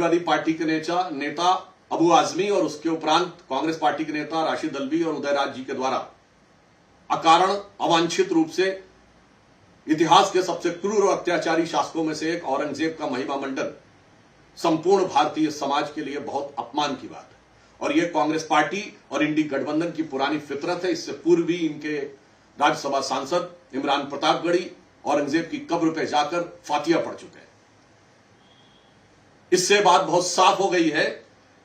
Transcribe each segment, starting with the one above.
Samajwadi party के नेता अबू आजमी और उसके उपरांत कांग्रेस पार्टी के नेता राशिद अल्वी और उदयराज जी के द्वारा अकारण अवांछित रूप से इतिहास के सबसे क्रूर और अत्याचारी शासकों में से एक औरंगजेब का महिमा मंडन संपूर्ण भारतीय समाज के लिए बहुत अपमान की बात है। और यह कांग्रेस पार्टी और इंडी गठबंधन की पुरानी फितरत है। इससे पूर्व भी इनके राज्यसभा सांसद इमरान प्रतापगढ़ी औरंगजेब की कब्र पर जाकर फातिया पढ़ चुके हैं। इससे बात बहुत साफ हो गई है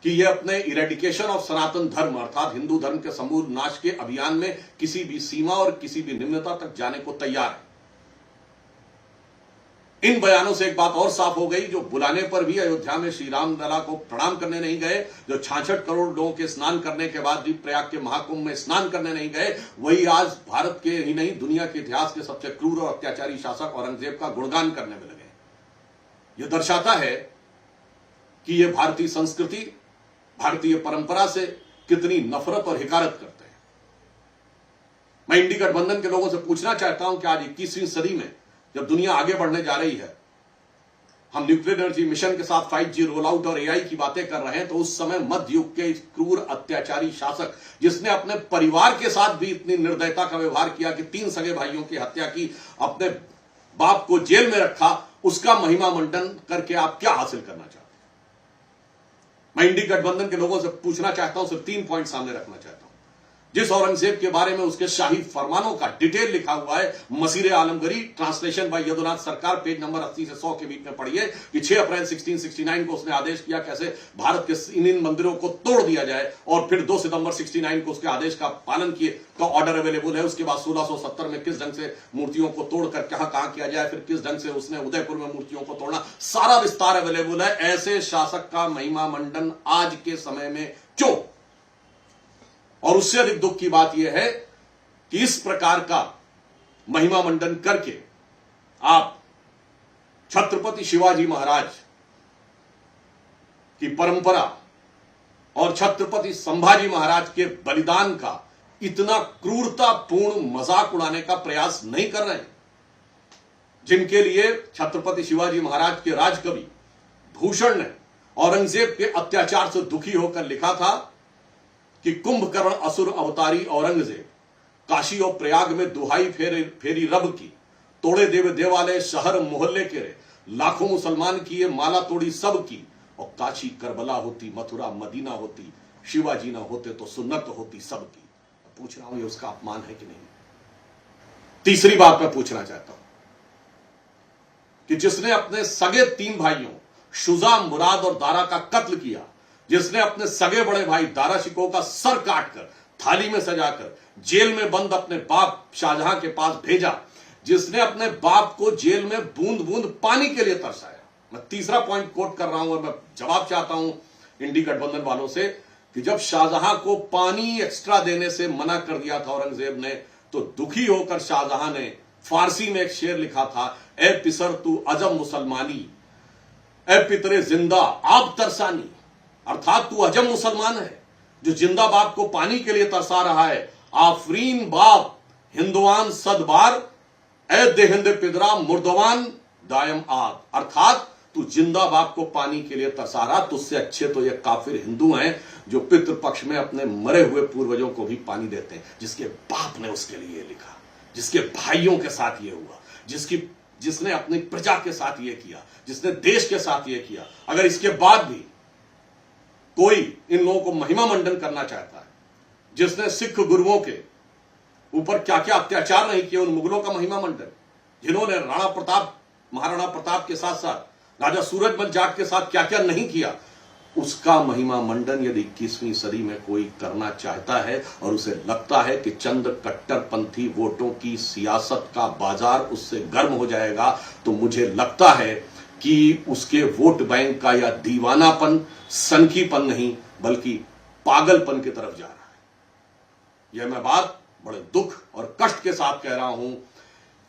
कि यह अपने इरेडिकेशन ऑफ सनातन धर्म अर्थात हिंदू धर्म के समूल नाश के अभियान में किसी भी सीमा और किसी भी निम्नता तक जाने को तैयार है। इन बयानों से एक बात और साफ हो गई, जो बुलाने पर भी अयोध्या में श्री राम लला को प्रणाम करने नहीं गए, जो 66 करोड़ लोगों के स्नान करने के बाद भी प्रयाग के महाकुंभ में स्नान करने नहीं गए, वही आज भारत के ही नहीं दुनिया के इतिहास के सबसे क्रूर और अत्याचारी शासक औरंगजेब का गुणगान करने में लगे। यह दर्शाता है कि यह भारतीय संस्कृति, भारतीय परंपरा से कितनी नफरत और हिकारत करते हैं। मैं इंडी गठबंधन के लोगों से पूछना चाहता हूं कि आज 21वीं सदी में जब दुनिया आगे बढ़ने जा रही है, हम न्यूक्लियर एनर्जी मिशन के साथ 5G रोल आउट और AI की बातें कर रहे हैं, तो उस समय मध्य युग के इस क्रूर अत्याचारी शासक जिसने अपने परिवार के साथ भी इतनी निर्दयता का व्यवहार किया कि 3 सगे भाइयों की हत्या की, अपने बाप को जेल में रखा, उसका महिमा मंडन करके आप क्या हासिल करना चाहते हैं? मैं इंडी गठबंधन के लोगों से पूछना चाहता हूं, सिर्फ 3 पॉइंट सामने रखना चाहता हूं। जिस औरंगजेब के बारे में उसके शाही फरमानों का डिटेल लिखा हुआ है, मसीरे आलमगीरी, ट्रांसलेशन बाय यदुनाथ सरकार, पेज नंबर 80 से 100 के बीच में पढ़िए कि 6 अप्रैल 1669 को उसने आदेश किया कैसे भारत के इन मंदिरों को तोड़ दिया जाए, और फिर 2 सितंबर 69 को उसके आदेश का पालन किए तो ऑर्डर अवेलेबल है। उसके बाद 1670 में किस ढंग से मूर्तियों को तोड़कर कहां किया जाए, फिर किस ढंग से उसने उदयपुर में मूर्तियों को तोड़ना, सारा विस्तार अवेलेबल है। ऐसे शासक का महिमा मंडन आज के समय में क्यों? और उससे अधिक दुख की बात यह है कि इस प्रकार का महिमा मंडन करके आप छत्रपति शिवाजी महाराज की परंपरा और छत्रपति संभाजी महाराज के बलिदान का इतना क्रूरतापूर्ण मजाक उड़ाने का प्रयास नहीं कर रहे हैं, जिनके लिए छत्रपति शिवाजी महाराज के राजकवि भूषण ने औरंगजेब के अत्याचार से दुखी होकर लिखा था कि कुंभकर्ण असुर अवतारी औरंगजेब काशी और प्रयाग में दुहाई फेरी रब की, तोड़े देव देवालय शहर मोहल्ले के रे, लाखों मुसलमान किए माला तोड़ी सब की, और काशी करबला होती मथुरा मदीना होती, शिवाजी ना होते तो सुन्नत होती सबकी। पूछ रहा हूं ये उसका अपमान है कि नहीं? तीसरी बात मैं पूछना चाहता हूं कि जिसने अपने सगे 3 भाइयों शुजा, मुराद और दारा का कत्ल किया, जिसने अपने सगे बड़े भाई दारा शिकोह का सर काटकर थाली में सजाकर जेल में बंद अपने बाप शाहजहां के पास भेजा, जिसने अपने बाप को जेल में बूंद बूंद पानी के लिए तरसाया। मैं तीसरा पॉइंट कोट कर रहा हूं और मैं जवाब चाहता हूं इंडी गठबंधन वालों से कि जब शाहजहां को पानी एक्स्ट्रा देने से मना कर दिया था औरंगजेब ने, तो दुखी होकर शाहजहां ने फारसी में एक शेर लिखा था, ए पिसर तू अजम मुसलमानी, ए पितरे जिंदा आब तरसानी, अर्थात तू अजम मुसलमान है जो जिंदा बाप को पानी के लिए तरसा रहा है। आफरीन बाप हिंदुआन सदबार, ए देहिंद पिदरा मुर्दवान दायम आग, अर्थात तू जिंदा बाप को पानी के लिए तरसा रहा। तुझसे अच्छे तो ये काफिर हिंदू हैं जो पितृपक्ष में अपने मरे हुए पूर्वजों को भी पानी देते हैं। जिसके बाप ने उसके लिए लिखा, जिसके भाइयों के साथ ये हुआ, जिसने अपनी प्रजा के साथ ये किया, जिसने देश के साथ ये किया, अगर इसके बाद भी कोई इन लोगों को महिमा मंडन करना चाहता है, जिसने सिख गुरुओं के ऊपर क्या क्या अत्याचार नहीं किए, उन मुगलों का महिमा मंडन, जिन्होंने राणा प्रताप महाराणा प्रताप के साथ साथ राजा सूरजमल जाट के साथ क्या क्या नहीं किया, उसका महिमा मंडन यदि 21वीं सदी में कोई करना चाहता है और उसे लगता है कि चंद कट्टरपंथी वोटों की सियासत का बाजार उससे गर्म हो जाएगा, तो मुझे लगता है कि उसके वोट बैंक का या दीवानापन, सनकीपन नहीं बल्कि पागलपन की तरफ जा रहा है। यह मैं बात बड़े दुख और कष्ट के साथ कह रहा हूं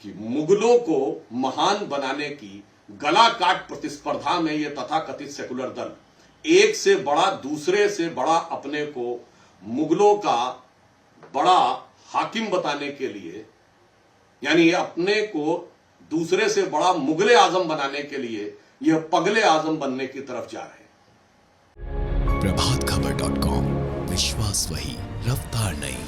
कि मुगलों को महान बनाने की गला काट प्रतिस्पर्धा में यह तथाकथित सेकुलर दल एक से बड़ा दूसरे से बड़ा अपने को मुगलों का बड़ा हाकिम बताने के लिए, यानी अपने को दूसरे से बड़ा मुगले आजम बनाने के लिए यह पगले आजम बनने की तरफ जा रहे हैं। प्रभातखबर.com, विश्वास वही, रफ्तार नहीं।